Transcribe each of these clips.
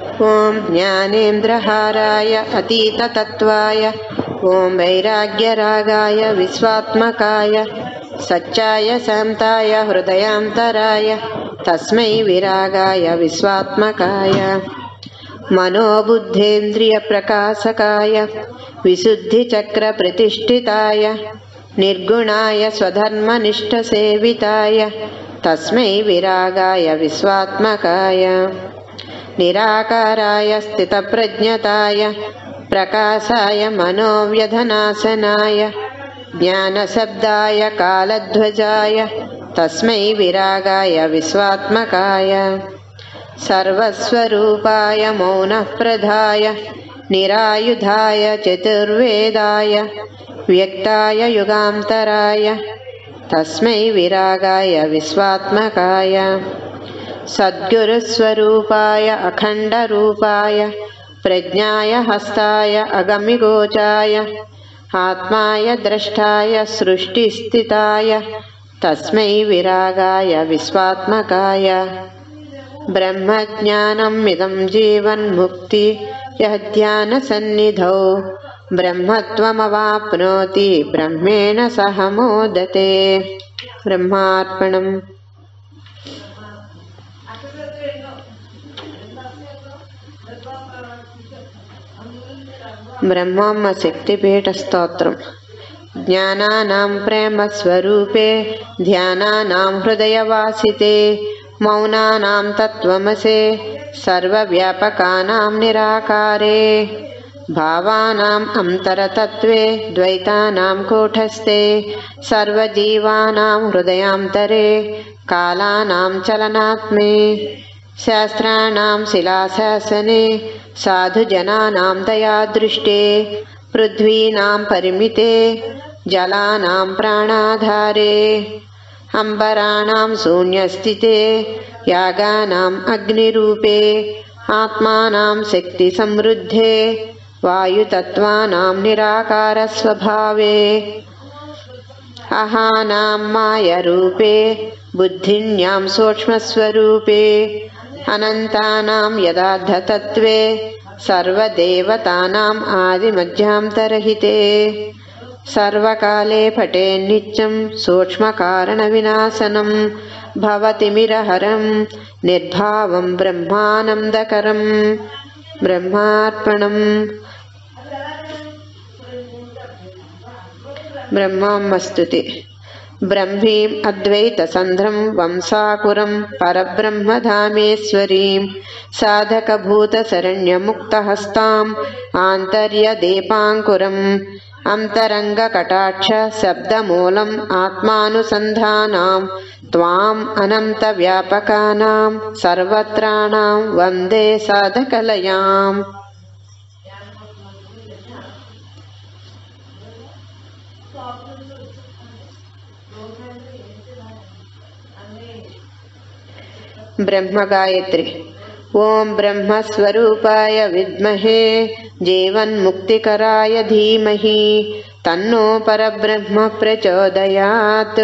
ओम ज्ञानेन्द्रहाराय अतीततत्त्वाय ओम वैराग्यरागाय विश्वात्मकाय सच्चाय शान्ताय हृदयान्तराय तस्मै विरागाय विश्वात्मकाय मनोबुद्धेन्द्रियप्रकाशकाय विशुद्धिचक्रप्रतिष्ठिताय निर्गुणाय स्वधर्मनिष्ठसेविताय तस्मै विरागाय विश्वात्मकाय निराकाराय स्थितप्रज्ञताय प्रकाशाय मनोव्यधनाशनाय ज्ञानशब्दाय कालध्वजाय तस्मै विरागाय विश्वात्मकाय सर्वस्वरूपाय मौनप्रदाय निरायुधाय चतुर्वेदाय व्यक्ताय युगान्तराय तस्मै विरागाय विश्वात्मकाय सद्गुरुस्वरूपाय अखण्डरूपाय प्रज्ञाय हस्ताय अगमिगोचाय आत्माय द्रष्टाय सृष्टिस्थिताय तस्मै विरागाय विश्वात्मकाय ब्रह्मज्ञानमिदं जीवन्मुक्ति यः ध्यानसन्निधौ ब्रह्मत्वमवाप्नोति ब्रह्मेण सह मोदते। ब्रह्मार्पणम्। ब्रह्मोम शक्तिपीठ स्तोत्रम्। ज्ञानानां प्रेमस्वरूपे ध्यानानां हृदयवासिते मौनानां तत्त्वमसे सर्वव्यापकानां निराकारे भावानाम् अन्तरतत्त्वे द्वैतानां कूटस्थे सर्वजीवानां हृदयान्तरे कालानां चलनात्मे शास्त्राणां शिलाशासने साधुजनानां दयादृष्टे पृथ्वीनां परिमिते जलानां प्राणाधारे अम्बराणां शून्यस्थिते यागानाम् अग्निरूपे आत्मानां शक्तिसमृद्धे वायुतत्त्वानां निराकारस्वभावे अहानां मायरूपे बुद्धिन्यां सूक्ष्मस्वरूपे अनन्तानां यथार्थतत्त्वे सर्वदेवतानाम् आदिमध्यान्तरहिते सर्वकाले पटे नित्यं सूक्ष्मकारणविनाशनं भवतिमिरहरं निर्भावं ब्रह्मानन्दकरं। ब्रह्मार्पणम्। ब्रह्मस्तुति। ब्रह्मीम् अद्वैतसन्ध्रं वंसाकुरं परब्रह्मधामेश्वरीं साधकभूतशरण्यमुक्तहस्ताम् आन्तर्यदीपाङ्कुरम् अन्तरङ्गकटाक्ष शब्दमूलम् आत्मानुसन्धानां त्वाम् अनन्तव्यापकानां सर्वत्राणां वन्दे साधकलयाम्। ब्रह्मगायत्री। ओम ब्रह्मस्वरूपाय विद्महे जीवन्मुक्तिकराय धीमहि तन्नो परब्रह्म प्रचोदयात्।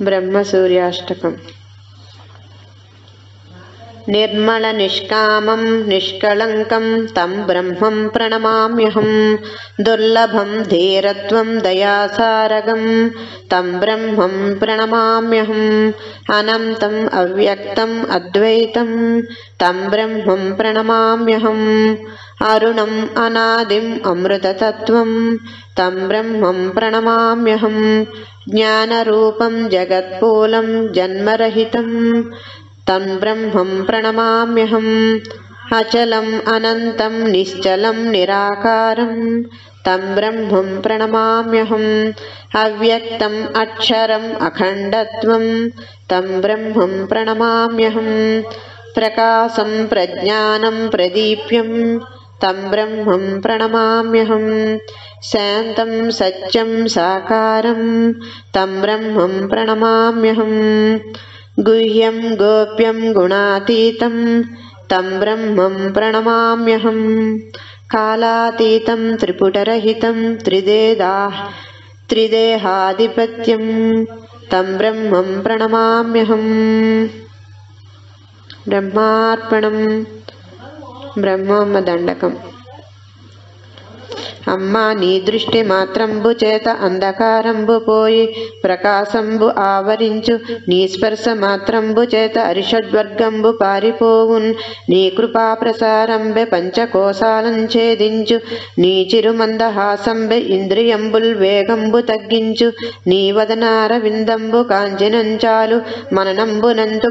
ब्रह्मसूर्याष्टकम्। निर्मलनिष्कामं निष्कलङ्कं तं ब्रह्मं प्रणमाम्यहं दुर्लभं धीरत्वं दयासारगं तं ब्रह्मं प्रणमाम्यहम् अनन्तम् अव्यक्तम् अद्वैतं तं ब्रह्मं प्रणमाम्यहम् अरुणम् अनादिम् अमृततत्त्वं तं ब्रह्मं प्रणमाम्यहम् ज्ञानरूपं जगत्पूलं जन्मरहितं तं ब्रह्मं प्रणमाम्यहम् अचलम् अनन्तं निश्चलं निराकारं तं ब्रह्मं प्रणमाम्यहम् अव्यक्तम् अक्षरम् अखण्डत्वं तं ब्रह्मं प्रणमाम्यहम् प्रकाशं प्रज्ञानं प्रदीप्यं तं ब्रह्मं प्रणमाम्यहम् शान्तं सत्यं साकारं तं ब्रह्मं प्रणमाम्यहम् गुह्यं गोप्यं गुणातीतं तं ब्रह्मं प्रणमाम्यहम् कालातीतं त्रिपुटरहितं त्रिदेहाधिपत्यं తం బ్రహ్మం ప్రణమామ్యహం. బ్రహ్మార్పణం. బ్రహ్మమ్మ దండకం. అమ్మా నీ దృష్టి మాత్రంబు చేత అంధకారంబు పోయి ప్రకాశంబు ఆవరించు, నీ స్పర్శ మాత్రంబు చేత అరిషడ్వర్గంబు పారిపోవున్, నీ కృపా ప్రసారంబె పంచకోశాలం ఛేదించు, నీ చిరుమందహాసంబె ఇంద్రియంబుల్ వేగంబు తగ్గించు, నీ వదనార విందంబు కాంచనంచాలు మననంబునంతు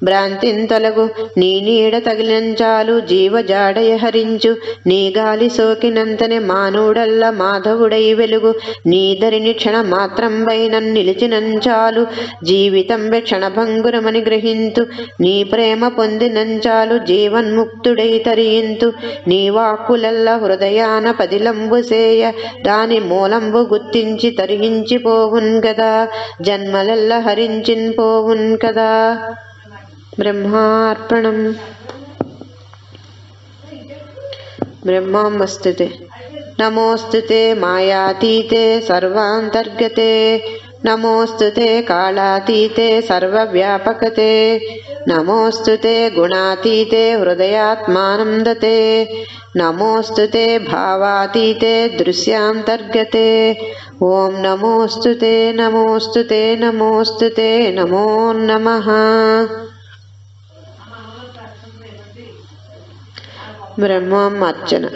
భ్రాంతిన్ తొలగు, నీ నీడ తగిలించాలు జీవజాడయ హరించు, నీ గాలి సోకినంతనే మానవుడల్ల మాధవుడై వెలుగు, నీ ధరిని క్షణ మాత్రంబై నిలిచినంచాలు జీవితంబె క్షణభంగురమని గ్రహింతు, నీ ప్రేమ పొందినంచాలు జీవన్ముక్తుడై తరింతు, నీ వాక్కులల్ల హృదయాన పదిలంబు సేయ దాని మూలంబు గుర్తించి తరించిపోవున్ గదా, జన్మలల్ల హరించిన్ పోవున్ కదా. బ్రహ్మార్పణం. బ్రహ్మోస్తुते. నమోస్తుతే మాయాతీతే సర్వాంతర్గతే, నమోస్తుతే కాళాతీతే సర్వవ్యాపకతే, నమోస్తుతే గుణాతీతే హృదయాత్మానందతే, నమోస్తుతే భావాతీతే దృశ్యాంతర్గతే. ఓం నమోస్తుతే నమోస్తుతే నమోస్తుతే నమో నమః. బ్రహ్మోర్చన.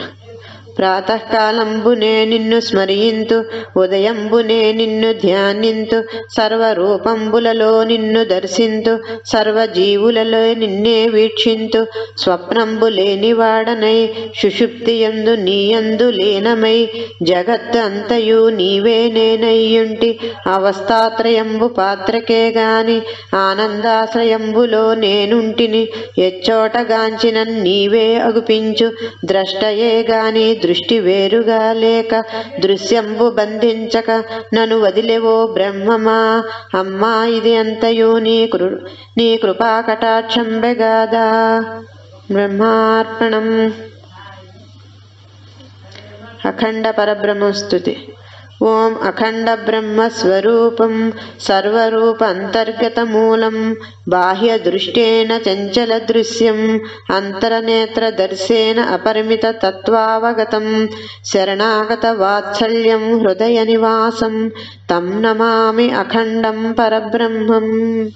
ప్రాతకాలంబునే నిన్ను స్మరింతు, ఉదయంబునే నిన్ను ధ్యానింతు, సర్వరూపంబులలో నిన్ను దర్శింతు, సర్వజీవులలో నిన్నే వీక్షింతు, స్వప్నంబు లేనివాడనై సుషుప్తియందు నీయందు లీనమై జగత్ అంతయు నీవే నేనయ్యుంటి, అవస్థాత్రయంబు పాత్రకే గాని ఆనందాశ్రయంబులో నేనుంటిని, ఎచ్చోటగాంచిన నీవే అగుపించు, ద్రష్టయే గాని దృష్టి వేరుగా లేక దృశ్యంబు బంధించక నన్ను వదిలేవో బ్రహ్మమా. అమ్మా ఇది అంతయు నీ కృపా కటాక్షంబెగాదా. బ్రహ్మార్పణం. అఖండ పరబ్రహ్మస్తుతి. ఓం అఖండ బ్రహ్మస్వరూపం సర్వరూప అంతర్గతమూలం, బాహ్య దృష్టేన చంచల దృశ్యం, అంతరనేత్ర దర్శేన అపరిమిత తత్వావగతం, శరణాగత వాత్సల్యం హృదయ నివాసం, తం నమామి అఖండం పరబ్రహ్మం.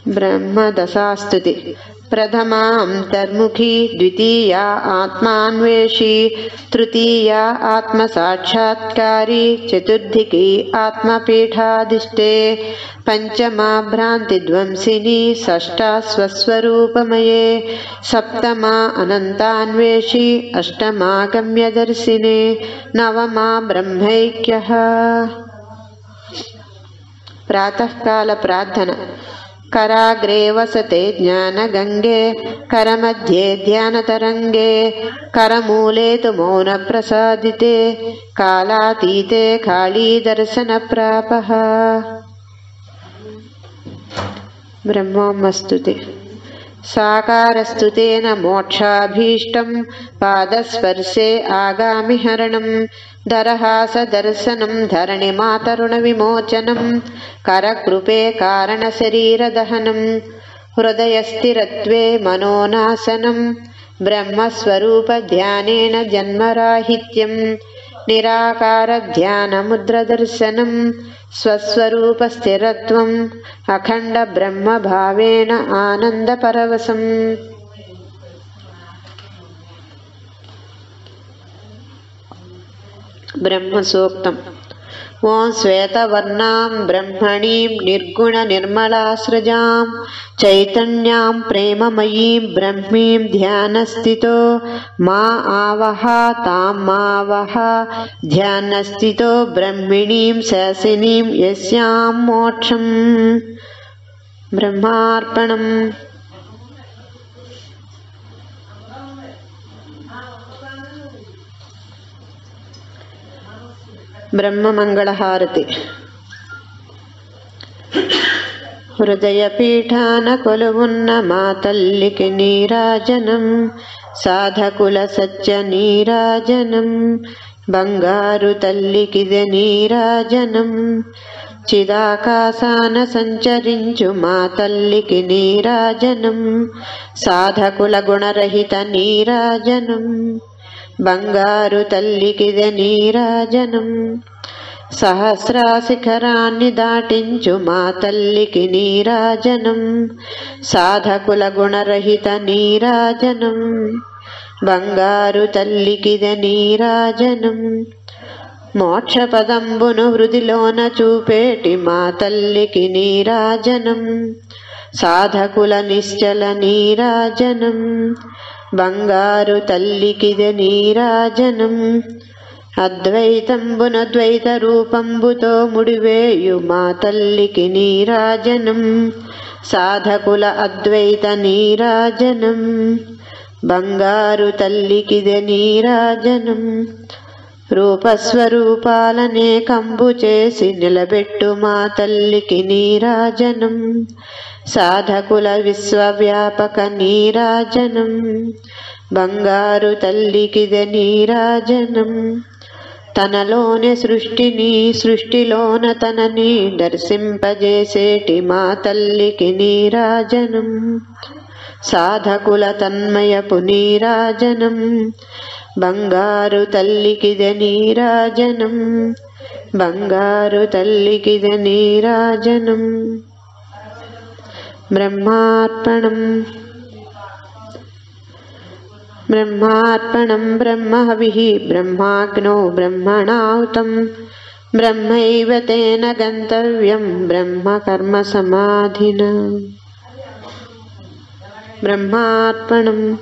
బ్రహ్మదశాస్తుతి. ప్రథమా అంతర్ముఖి, ద్వితీయా ఆత్మాన్వేషి, తృతీయా ఆత్మసాక్షాత్కారి, చతుర్థికి ఆత్మపీఠాధిష్టే, పంచమా భ్రాంతిధ్వంసిని, షష్టా స్వస్వరూపమయే, సప్తమా అనంతాన్వేషి, అష్టమా గమ్యదర్శినే, నవమా బ్రహ్మైక్యః. ప్రాతఃకాల ప్రార్థన. कराग्रे वसते ज्ञानगंगे, करमध्ये ध्यानतरंगे, करमूले तु मौनप्रसादिते, कालातीते कालीदर्शनप्रापः. ब्रह्मोऽस्तुते. साकारस्तुतेन मोक्षाभीष्टं, पादस्पर्शे आगामिहरणं, दरहासदर्शनं धरणिमातरुणविमोचनं, करकृपे कारणशरीरदहनं, हृदयस्थिरत्वे मनोनाशनं, ब्रह्मस्वरूपध्यानेन जन्मराहित्यं, निराकारध्यानमुद्रदर्शनं, स्वस्वरूपस्थिरत्वं, अखण्डब्रह्मभावेन आनन्दपरवशम्. ब्रह्मसूक्तम्. ओं श्वेतवर्णां ब्रह्मणीं निर्गुणनिर्मलास्रजां, चैतन्यां प्रेममयीं ब्रह्मीं ध्यानस्थितो मा आवह तां मावह, ध्यानस्थितो ब्रह्मिणीं शासिनीं यस्यां मोक्षम्. ब्रह्मार्पणम्. బ్రహ్మమంగళహారతి. హృదయపీఠాన కొలువున్న మా తల్లికి నీరాజనం, సాధకుల సత్య నీరాజనం, బంగారు తల్లికిదే నీరాజనం. చిదాకాశాన సంచరించు మా తల్లికి నీరాజనం. సాధకుల గుణరహిత నీరాజనం. బంగారు తల్లికిదే నీరాజనం. సహస్రాశిఖరాన్ని దాటించు మా తల్లికి నీరాజనం. సాధకుల గుణరహిత నీరాజనం. బంగారు తల్లికిదే నీరాజనం. మోక్షపదంబును హృదిలోన చూపేటి మా తల్లికి నీరాజనం. సాధకుల నిశ్చల నీరాజనం. బంగారు తల్లికిదే నీరాజనం. అద్వైతంబున ద్వైత రూపంబుతో ముడివేయు మా తల్లికి నీరాజనం. సాధకుల అద్వైత నీరాజనం. బంగారు తల్లికిదే నీరాజనం. రూపస్వరూపాలనే కంబు చేసి నిలబెట్టు మా తల్లికి నీరాజనం. సాధకుల విశ్వవ్యాపక నీరాజనం. బంగారు తల్లికిదే నీరాజనం. తనలోని సృష్టిని సృష్టిలోన తనని దర్శింపజేసేటి మా తల్లికి నీరాజనం. సాధకుల తన్మయపు నీరాజనం. బంగారు తల్లికిదే నీరాజనం. బంగారు తల్లికిదే నీరాజనం. బ్రహ్మార్పణం. బ్రహ్మార్పణం బ్రహ్మహవిః బ్రహ్మాగ్నో బ్రహ్మణాహుతం. బ్రహ్మైవ తేన గంతవ్యం బ్రహ్మకర్మ సమాధినా. బ్రహ్మార్పణం.